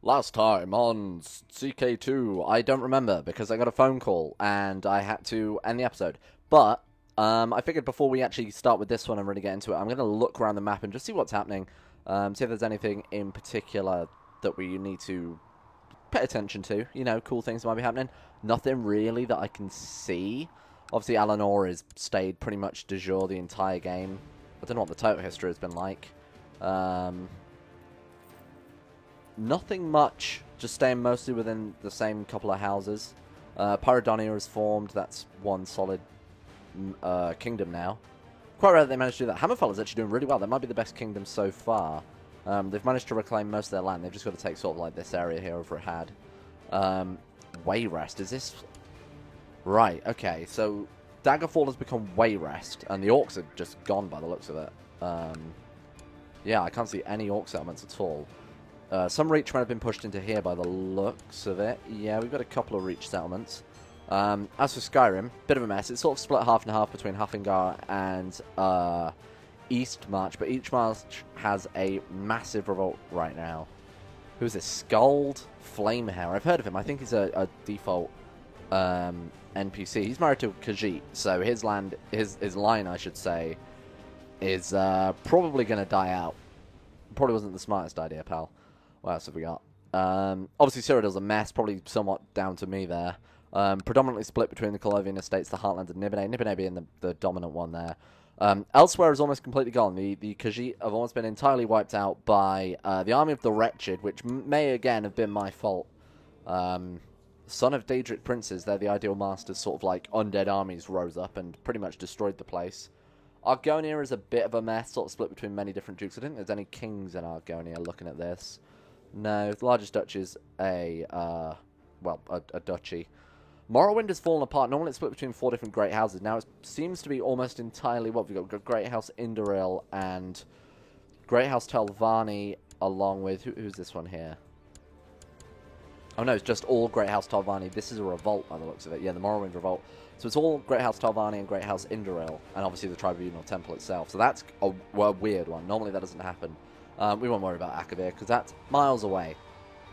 Last time on CK2, I don't remember because I got a phone call and I had to end the episode. But I figured before we actually start with this one and really get into it, I'm going to look around the map and just see what's happening, see if there's anything in particular that we need to pay attention to. You know, cool things that might be happening. Nothing really that I can see. Obviously, Eleanor has stayed pretty much de jure the entire game. I don't know what the total history has been like. Nothing much, just staying mostly within the same couple of houses. Pyrodonia has formed, that's one solid kingdom now. Quite rare that they managed to do that. Hammerfell is actually doing really well. That might be the best kingdom so far. They've managed to reclaim most of their land. They've just got to take sort of like this area here over Had. Wayrest, is this... Right, okay, so Daggerfall has become Wayrest, and the orcs are just gone by the looks of it. Yeah, I can't see any orc settlements at all. Some reach might have been pushed into here by the looks of it. Yeah, we've got a couple of reach settlements. As for Skyrim, bit of a mess. It's sort of split half and half between Huffengar and Eastmarch, but each march has a massive revolt right now. Who's this? Skald Flamehair. I've heard of him. I think he's a default NPC. He's married to Khajiit, so his land, his line, I should say, is probably going to die out. Probably wasn't the smartest idea, pal. What else have we got? Obviously, Cyrodiil's a mess, probably somewhat down to me there. Predominantly split between the Colovian estates, the Heartlands, and Nibene. Nibene being the dominant one there. Elsewhere is almost completely gone. The Khajiit have almost been entirely wiped out by the Army of the Wretched, which may again have been my fault. Son of Daedric Princes, they're the ideal masters, sort of like undead armies rose up and pretty much destroyed the place. Argonia is a bit of a mess, sort of split between many different dukes. I don't think there's any kings in Argonia looking at this. No, the largest duchy is a duchy. Morrowind has fallen apart. Normally it's split between 4 different great houses. Now it seems to be almost entirely what we've got. Great House Indoril and Great House Telvanni, along with... Who's this one here? Oh no, it's just all Great House Telvanni. This is a revolt by the looks of it. Yeah, the Morrowind revolt. So it's all Great House Telvanni and Great House Indoril, and obviously the Tribunal Temple itself. So that's a weird one. Normally that doesn't happen. We won't worry about Akavir, because that's miles away.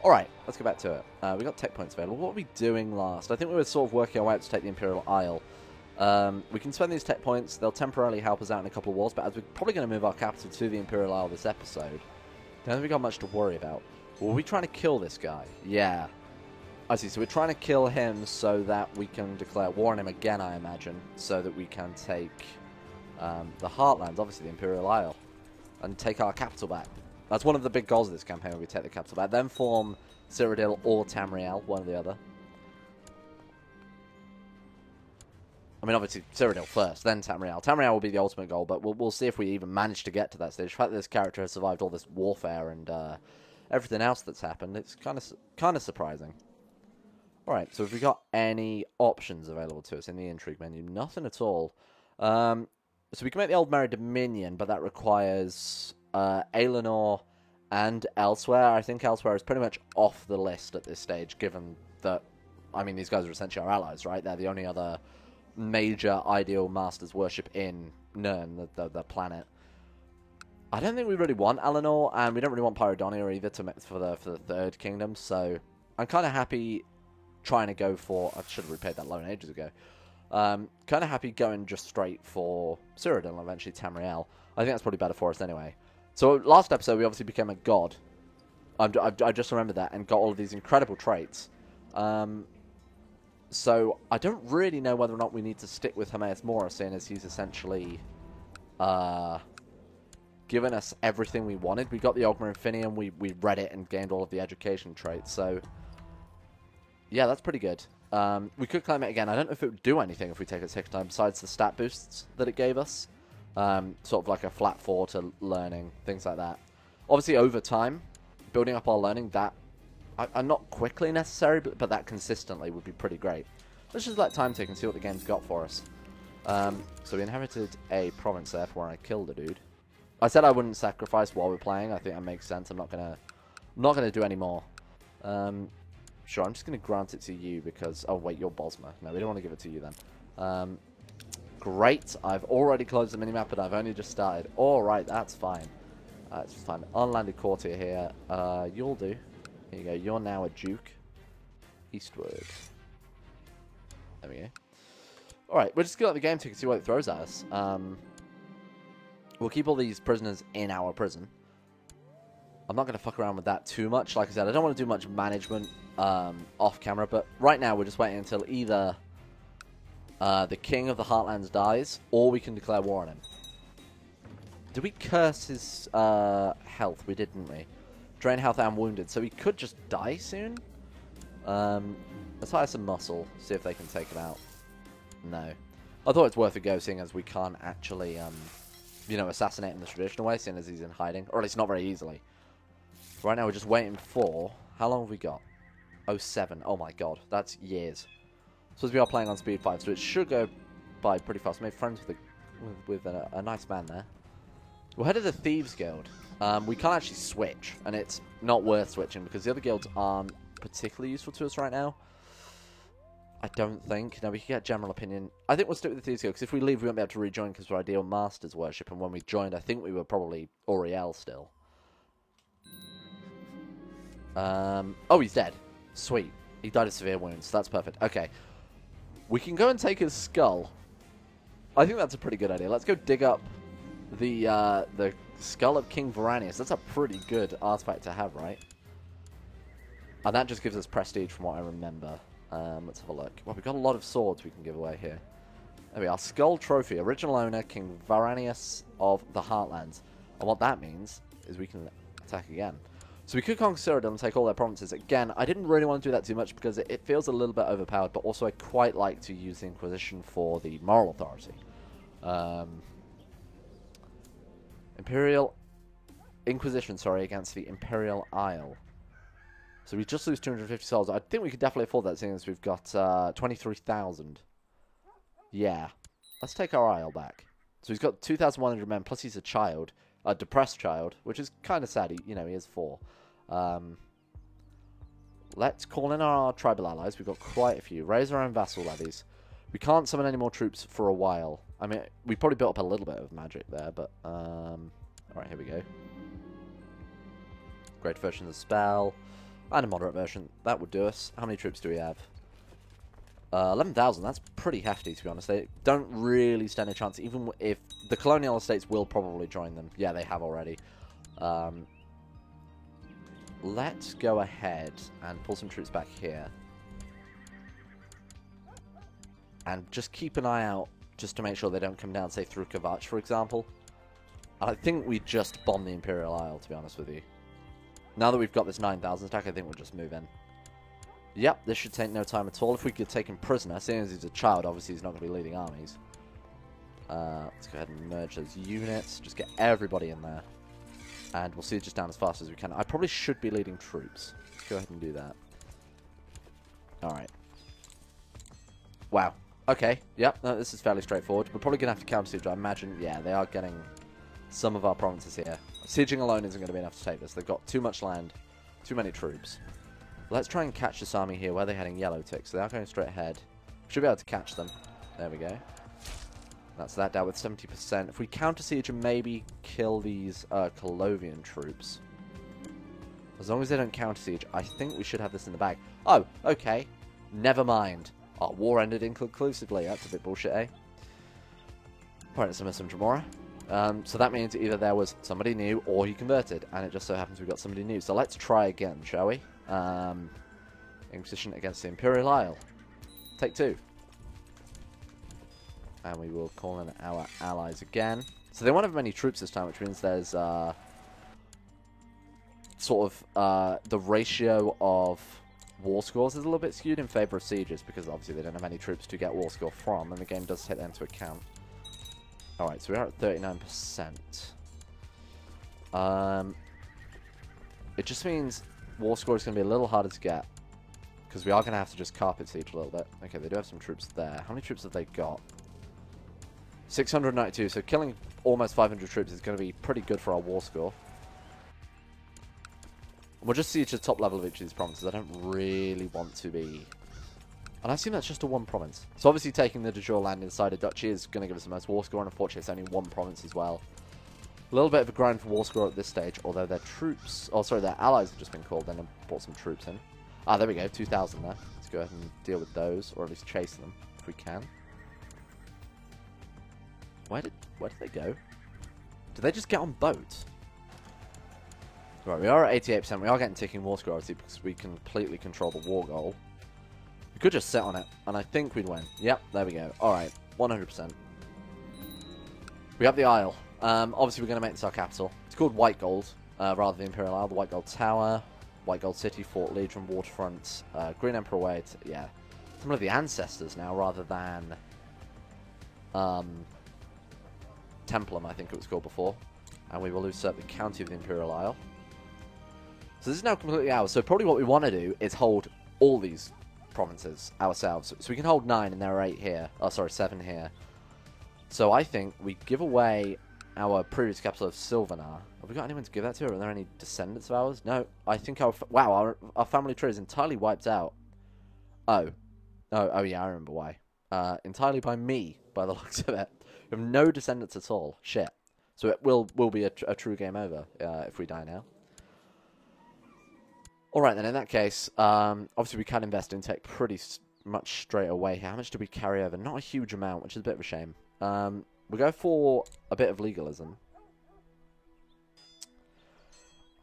Alright, let's get back to it. We got tech points available. What were we doing last? I think we were sort of working our way out to take the Imperial Isle. We can spend these tech points. They'll temporarily help us out in a couple of wars, but as we're probably going to move our capital to the Imperial Isle this episode, don't think we got much to worry about. Were we trying to kill this guy? Yeah. I see, so we're trying to kill him so that we can declare war on him again, I imagine, so that we can take the Heartlands, obviously the Imperial Isle, and take our capital back. That's one of the big goals of this campaign, where we take the capital back, then form Cyrodiil or Tamriel, one or the other. I mean, obviously, Cyrodiil first, then Tamriel. Tamriel will be the ultimate goal, but we'll see if we even manage to get to that stage. The fact that this character has survived all this warfare and everything else that's happened, it's kind of surprising. Alright, so have we got any options available to us in the intrigue menu? Nothing at all. So we can make the Old Merry Dominion, but that requires Eleanor and Elsewhere. I think Elsewhere is pretty much off the list at this stage, given that, I mean, these guys are essentially our allies, right? They're the only other major ideal masters worship in Nirn, the planet. I don't think we really want Eleanor, and we don't really want Pyrodonia either for the third kingdom, so I'm kind of happy trying to go for... I should have repaid that loan ages ago. Kind of happy going just straight for Cyrodiil and eventually Tamriel. I think that's probably better for us anyway. So last episode we obviously became a god. I just remembered that and got all of these incredible traits. So I don't really know whether or not we need to stick with Hermaeus Mora, seeing as he's essentially given us everything we wanted. We got the Ogma Infinium, we read it and gained all of the education traits, so yeah, that's pretty good. We could claim it again. I don't know if it would do anything if we take it 6 times, besides the stat boosts that it gave us. Sort of like a flat 4 to learning, things like that. Obviously, over time, building up our learning, that are not quickly necessary, but that consistently would be pretty great. Let's just let time tick and see what the game's got for us. So we inherited a province there for when I killed a dude. I said I wouldn't sacrifice while we're playing. I think that makes sense. I'm not gonna do any more. Sure, I'm just going to grant it to you because... Oh, wait, you're Bosma. No, we don't want to give it to you then. Great. I've already closed the minimap, but I've only just started. Alright, that's fine. That's fine. Unlanded courtier here. You'll do. Here you go. You're now a duke. Eastward. There we go. Alright, we're just going to let the game tick and see what it throws at us. We'll keep all these prisoners in our prison. I'm not going to fuck around with that too much. Like I said, I don't want to do much management off camera, but right now we're just waiting until either the King of the Heartlands dies, or we can declare war on him. Did we curse his health? We did, didn't we? Drain health and wounded, so he could just die soon? Let's hire some muscle, see if they can take him out. No. I thought it's worth a go, seeing as we can't actually, you know, assassinate him the traditional way, seeing as he's in hiding. Or at least not very easily. Right now we're just waiting for... How long have we got? 07. Oh my god, that's years. Suppose we are playing on speed 5, so it should go by pretty fast. Made friends with a nice man there. We're head of the Thieves Guild. We can't actually switch, and it's not worth switching because the other guilds aren't particularly useful to us right now. I don't think. No, we can get general opinion. I think we'll stick with the Thieves Guild, because if we leave, we won't be able to rejoin because we're Ideal Masters Worship, and when we joined, I think we were probably Oriel still. Oh, he's dead. Sweet. He died of severe wounds. That's perfect. Okay. We can go and take his skull. I think that's a pretty good idea. Let's go dig up the skull of King Veranius. That's a pretty good artifact to have, right? And that just gives us prestige from what I remember. Let's have a look. Well, we've got a lot of swords we can give away here. There we are. Skull Trophy. Original owner, King Veranius of the Heartlands. And what that means is we can attack again. So we could conquer Cyrodiil and take all their provinces. Again, I didn't really want to do that too much because it feels a little bit overpowered, but also I quite like to use the Inquisition for the moral authority. Imperial Inquisition, sorry, against the Imperial Isle. So we just lose 250 souls. I think we could definitely afford that, seeing as we've got 23,000. Yeah. Let's take our Isle back. So he's got 2,100 men, plus he's a child. A depressed child, which is kind of sad. He is 4. Let's call in our tribal allies. We've got quite a few. Raise our own vassal levies. We can't summon any more troops for a while. I mean, we probably built up a little bit of magic there, but... Alright, here we go. Great version of the spell. And a moderate version. That would do us. How many troops do we have? 11,000. That's pretty hefty, to be honest. They don't really stand a chance, even if the colonial estates will probably join them. Yeah, they have already. Let's go ahead and pull some troops back here. And just keep an eye out, just to make sure they don't come down, say, through Kavach, for example. I think we just bomb the Imperial Isle, to be honest with you. Now that we've got this 9,000 stack, I think we'll just move in. Yep, this should take no time at all. If we could take him prisoner, seeing as he's a child, obviously he's not going to be leading armies. Let's go ahead and merge those units. Just get everybody in there. And we'll siege this down as fast as we can. I probably should be leading troops. Let's go ahead and do that. Alright. Wow. Okay. Yep, no, this is fairly straightforward. We're probably going to have to counter siege, I imagine. Yeah, they are getting some of our provinces here. Sieging alone isn't going to be enough to take this. They've got too much land, too many troops. Let's try and catch this army here. Where are they heading? Yellow ticks. So they are going straight ahead. Should be able to catch them. There we go. That's that down with 70%. If we counter siege and maybe kill these Colovian troops, as long as they don't counter siege, I think we should have this in the bag. Oh, okay. Never mind. Our war ended inconclusively. That's a bit bullshit, eh? Alright, let's summon some Dremora. So that means either there was somebody new or he converted, and it just so happens we've got somebody new. So let's try again, shall we? Inquisition against the Imperial Isle. Take 2. And we will call in our allies again. So they won't have many troops this time, which means there's sort of the ratio of war scores is a little bit skewed in favor of sieges, because obviously they don't have any troops to get war score from, and the game does take that into account. Alright, so we are at 39%. It just means war score is going to be a little harder to get, because we are going to have to just carpet siege a little bit. Okay, they do have some troops there. How many troops have they got? 692, so killing almost 500 troops is going to be pretty good for our war score. We'll just siege the top level of each of these provinces. I don't really want to be... And I assume that's just a 1 province. So obviously taking the de jure land inside a duchy is going to give us the most war score, and unfortunately it's only 1 province as well. A little bit of a grind for war score at this stage, although their troops... Oh, sorry, their allies have just been called in and brought some troops in. Ah, there we go, 2,000 there. Let's go ahead and deal with those, or at least chase them, if we can. Where did they go? Did they just get on boats? Right, we are at 88%. We are getting ticking war score, obviously, because we completely control the war goal. We could just sit on it, and I think we'd win. Yep, there we go. Alright, 100%. We have the Isle. Obviously, we're going to make this our capital. It's called White Gold, rather than Imperial Isle. The White Gold Tower, White Gold City, Fort Legion, Waterfront, Green Emperor Way. Yeah, some of the ancestors now, rather than Templum, I think it was called before. And we will usurp the county of the Imperial Isle. So this is now completely ours. So probably what we want to do is hold all these provinces ourselves. So we can hold 9 and there are 8 here. Oh, sorry, 7 here. So I think we give away our previous capital of Sylvanar. Have we got anyone to give that to? Or are there any descendants of ours? No. I think our... Wow, our family tree is entirely wiped out. Oh. Oh, yeah, I remember why. Entirely by me, by the looks of it. We have no descendants at all. Shit. So it will be a true game over if we die now. Alright then, in that case, obviously we can invest in tech pretty much straight away. How much do we carry over? Not a huge amount, which is a bit of a shame. We'll go for a bit of legalism.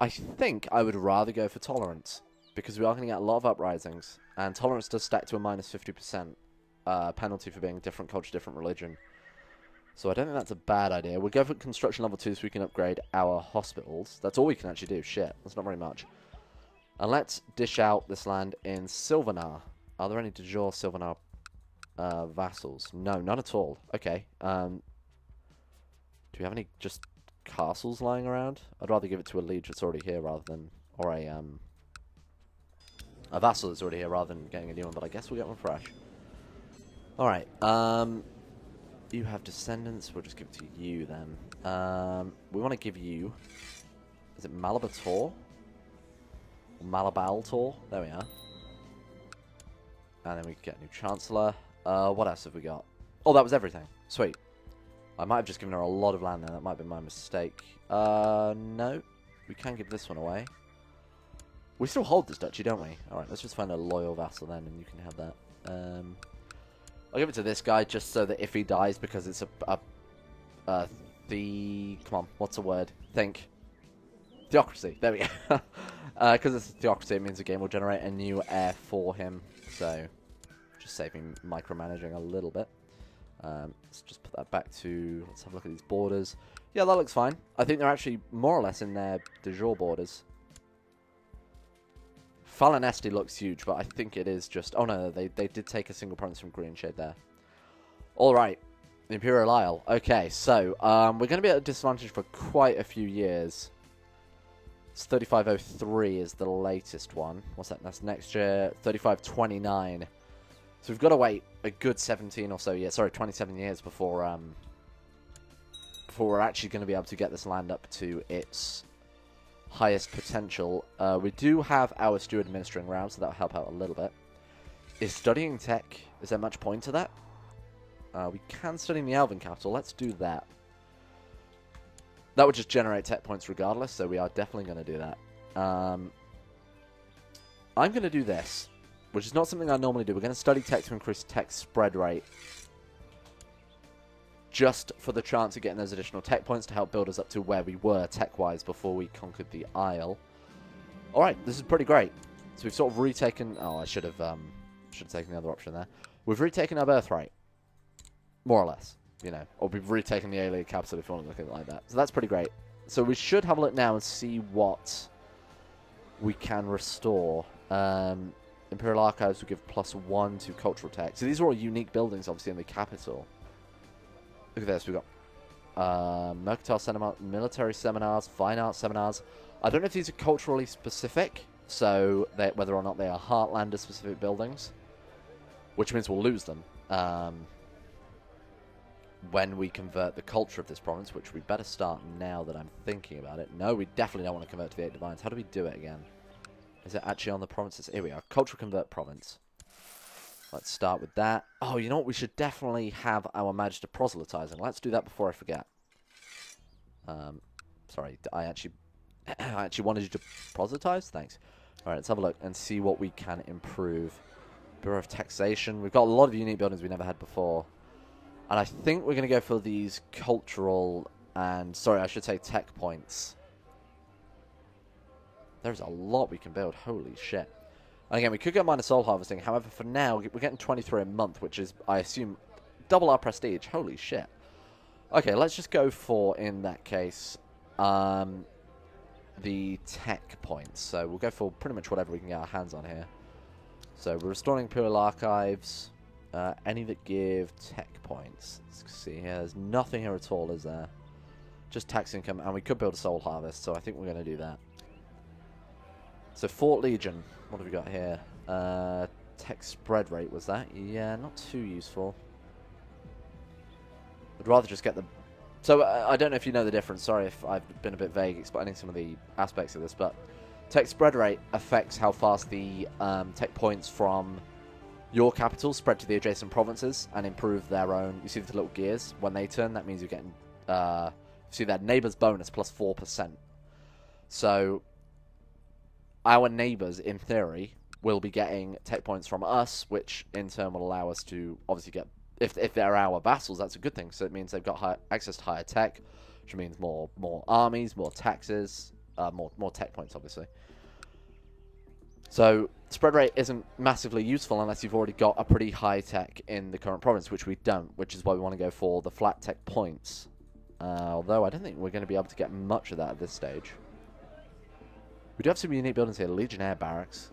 I think I would rather go for tolerance, because we are going to get a lot of uprisings, and tolerance does stack to a minus 50% penalty for being different culture, different religion. So I don't think that's a bad idea. We'll go for construction level 2 so we can upgrade our hospitals. That's all we can actually do. Shit, that's not very much. And let's dish out this land in Sylvanar. Are there any de jure Sylvanar vassals? No, none at all. Okay. Do we have any just castles lying around? I'd rather give it to a liege that's already here rather than... Or a vassal that's already here rather than getting a new one, but I guess we'll get one fresh. Alright, you have descendants. We'll just give it to you then. We want to give you... Is it Malabator? Malabaltor? There we are. And then we get a new Chancellor. What else have we got? Oh, that was everything. Sweet. I might have just given her a lot of land there. That might have been my mistake. No. We can give this one away. We still hold this duchy, don't we? Alright, let's just find a loyal vassal then, and you can have that. I'll give it to this guy just so that if he dies, because it's come on, what's the word? Think. Theocracy. There we go. Because it's a theocracy, it means the game will generate a new heir for him. So, just saving micromanaging a little bit. Let's just put that back to... Let's have a look at these borders. Yeah, that looks fine. I think they're actually more or less in their de jure borders. Falanesti looks huge, but I think it is just... Oh, no, they did take a single province from Greenshade there. Alright. The Imperial Isle. Okay, so, we're going to be at a disadvantage for quite a few years. It's 3503 is the latest one. What's that? That's next year. 3529. So we've got to wait a good 17 or so years. Sorry, 27 years before we're actually going to be able to get this land up to its highest potential. We do have our steward administering around, so that'll help out a little bit. Is studying tech, is there much point to that? We can study in the Elven capital. Let's do that. That would just generate tech points regardless, so we are definitely going to do that. I'm going to do this, which is not something I normally do. We're going to study tech to increase tech spread rate, just for the chance of getting those additional tech points to help build us up to where we were tech-wise before we conquered the Isle. Alright, this is pretty great. So we've sort of retaken... Oh, I should have taken the other option there. We've retaken our birthright, more or less. You know, or we've retaken the Ayleid capital if you want to look at it like that. So that's pretty great. So we should have a look now and see what we can restore. Imperial Archives will give +1 to cultural tech. So these are all unique buildings, obviously, in the capital. Look at this. We've got mercantile seminar, military seminars, fine arts seminars. I don't know if these are culturally specific, so whether or not they are Heartlander-specific buildings, which means we'll lose them. When we convert the culture of this province, which we better start now that I'm thinking about it. No, we definitely don't want to convert to the 8 Divines. How do we do it again? Is it actually on the provinces? Here we are. Cultural convert province. Let's start with that. Oh, you know what? We should definitely have our Magister proselytizing. Let's do that before I forget. Sorry, I actually wanted you to proselytize. Thanks. All right, let's have a look and see what we can improve. Bureau of Taxation. We've got a lot of unique buildings we never had before. And I think we're going to go for these cultural and, sorry, I should say tech points. There's a lot we can build. Holy shit. And again, we could go minus soul harvesting. However, for now, we're getting 23 a month, which is, I assume, double our prestige. Holy shit. Okay, let's just go for, in that case, the tech points. So we'll go for pretty much whatever we can get our hands on here. So we're restoring Imperial Archives. Any that give tech points. Let's see here. There's nothing here at all, is there? Just tax income, and we could build a soul harvest, so I think we're going to do that. So Fort Legion. What have we got here? Tech spread rate, was that? Yeah, not too useful. I'd rather just get the... So I don't know if you know the difference. Sorry if I've been a bit vague explaining some of the aspects of this, but tech spread rate affects how fast the tech points from your capital spread to the adjacent provinces and improve their own. You see the little gears? When they turn, that means you're getting... see that neighbour's bonus plus 4%. So our neighbours, in theory, will be getting tech points from us, which in turn will allow us to obviously get... If they're our vassals, that's a good thing. So it means they've got access to higher tech, which means more armies, more taxes, more tech points, obviously. So spread rate isn't massively useful unless you've already got a pretty high tech in the current province, which we don't, which is why we want to go for the flat tech points. Although I don't think we're going to be able to get much of that at this stage. We do have some unique buildings here. Legionnaire Barracks,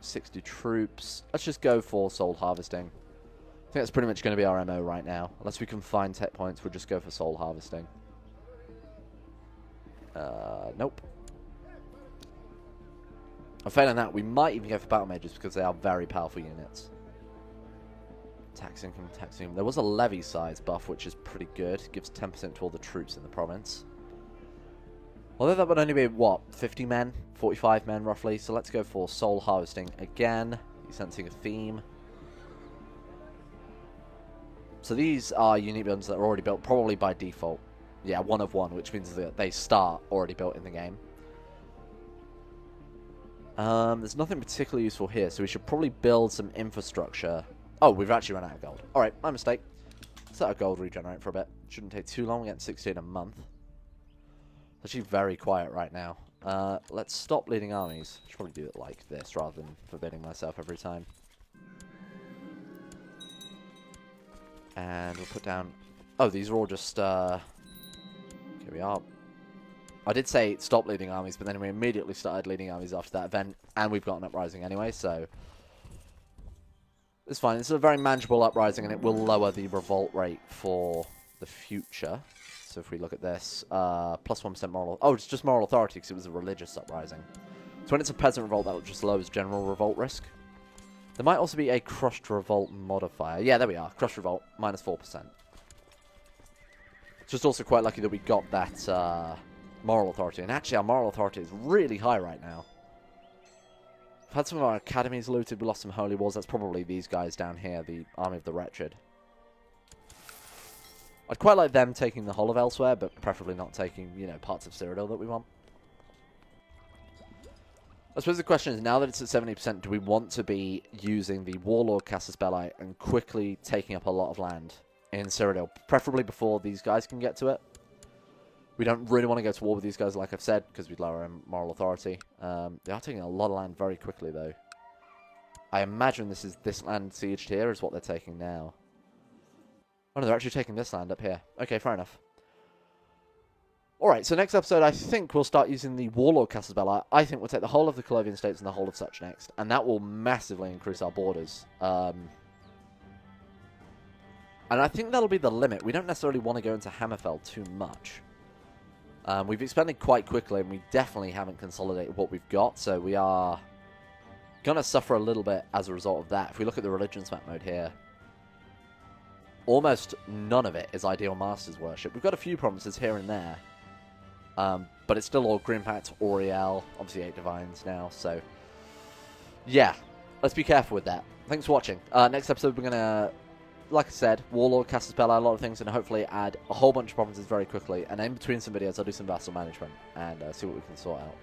60 troops. Let's just go for soul harvesting. I think that's pretty much going to be our MO right now. Unless we can find tech points, we'll just go for soul harvesting. Nope. I'm failing that. We might even go for battle mages because they are very powerful units. Tax income, tax income. There was a levy size buff, which is pretty good. Gives 10% to all the troops in the province. Although that would only be, what, 50 men? 45 men, roughly. So let's go for soul harvesting again. You're sensing a theme. So these are unique buildings that are already built, probably by default. Yeah, 1 of 1, which means that they start already built in the game. There's nothing particularly useful here, so we should probably build some infrastructure. Oh, we've actually run out of gold. Alright, my mistake. Let's let our gold regenerate for a bit. Shouldn't take too long. We're getting 16 a month. It's actually very quiet right now. Let's stop leading armies. I should probably do it like this rather than forbidding myself every time. And we'll put down... Oh, these are all just... Here we are. I did say stop leading armies, but then we immediately started leading armies after that event, and we've got an uprising anyway, so... It's fine. It's a very manageable uprising, and it will lower the revolt rate for the future. So if we look at this, plus 1% moral... Oh, it's just moral authority, because it was a religious uprising. So when it's a peasant revolt, that just lowers general revolt risk. There might also be a crushed revolt modifier. Yeah, there we are. Crushed revolt, minus 4%. It's just also quite lucky that we got that moral authority. And actually, our moral authority is really high right now. We've had some of our academies looted. We lost some holy wars. That's probably these guys down here, the Army of the Wretched. I'd quite like them taking the whole of elsewhere, but preferably not taking, you know, parts of Cyrodiil that we want. I suppose the question is, now that it's at 70%, do we want to be using the Warlord Casus Belli and quickly taking up a lot of land in Cyrodiil, preferably before these guys can get to it? We don't really want to go to war with these guys, like I've said, because we'd lower our moral authority. They are taking a lot of land very quickly, though. I imagine this land sieged here is what they're taking now. Oh, no, they're actually taking this land up here. Okay, fair enough. Alright, so next episode, I think we'll start using the Warlord Casus Belli. I think we'll take the whole of the Colovian States and the whole of such next, and that will massively increase our borders. And I think that'll be the limit. We don't necessarily want to go into Hammerfell too much. We've expanded quite quickly, and we definitely haven't consolidated what we've got, so we are going to suffer a little bit as a result of that. If we look at the religions map mode here, almost none of it is Ideal Masters Worship. We've got a few provinces here and there. But it's still all Grimpact, Auriel, obviously 8 Divines now, so yeah, let's be careful with that. Thanks for watching. Next episode we're going to like I said, Warlord, cast a spell, add a lot of things, and hopefully add a whole bunch of provinces very quickly. And in between some videos, I'll do some vassal management and see what we can sort out.